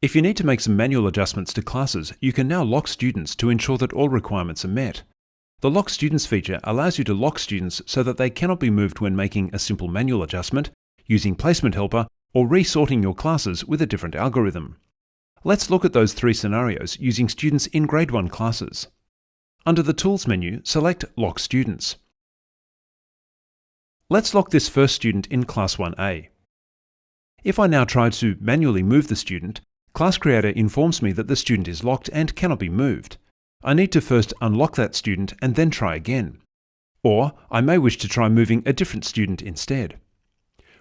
If you need to make some manual adjustments to classes, you can now lock students to ensure that all requirements are met. The Lock Students feature allows you to lock students so that they cannot be moved when making a simple manual adjustment, using Placement Helper, or resorting your classes with a different algorithm. Let's look at those three scenarios using students in Grade 1 classes. Under the Tools menu, select Lock Students. Let's lock this first student in Class 1A. If I now try to manually move the student, Class Creator informs me that the student is locked and cannot be moved. I need to first unlock that student and then try again. Or I may wish to try moving a different student instead.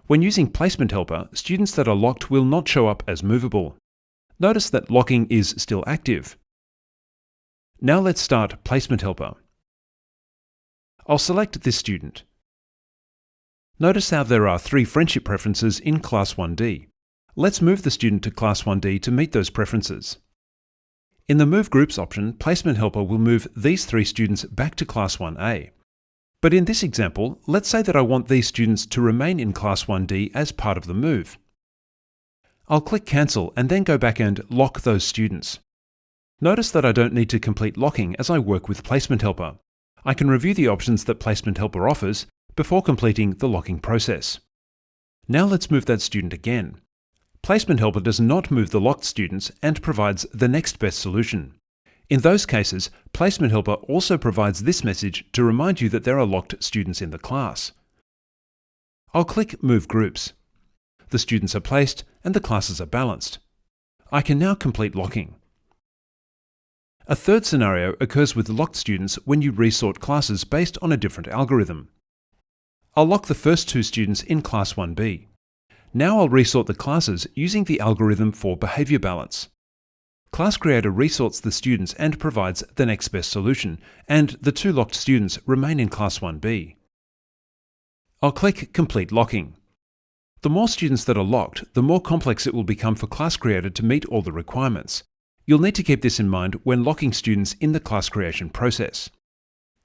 When using Placement Helper, students that are locked will not show up as movable. Notice that locking is still active. Now let's start Placement Helper. I'll select this student. Notice how there are 3 friendship preferences in Class 1D. Let's move the student to Class 1D to meet those preferences. In the Move Groups option, Placement Helper will move these 3 students back to Class 1A. But in this example, let's say that I want these students to remain in Class 1D as part of the move. I'll click Cancel and then go back and lock those students. Notice that I don't need to complete locking as I work with Placement Helper. I can review the options that Placement Helper offers before completing the locking process. Now let's move that student again. Placement Helper does not move the locked students and provides the next best solution. In those cases, Placement Helper also provides this message to remind you that there are locked students in the class. I'll click Move Groups. The students are placed and the classes are balanced. I can now complete locking. A third scenario occurs with locked students when you resort classes based on a different algorithm. I'll lock the first 2 students in Class 1B. Now I'll resort the classes using the algorithm for behavior balance. Class Creator resorts the students and provides the next best solution, and the 2 locked students remain in Class 1B. I'll click Complete Locking. The more students that are locked, the more complex it will become for Class Creator to meet all the requirements. You'll need to keep this in mind when locking students in the class creation process.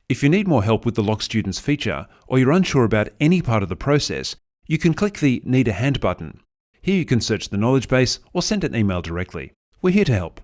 If you need more help with the Lock Students feature, or you're unsure about any part of the process, you can click the Need a Hand button. Here you can search the knowledge base or send an email directly. We're here to help.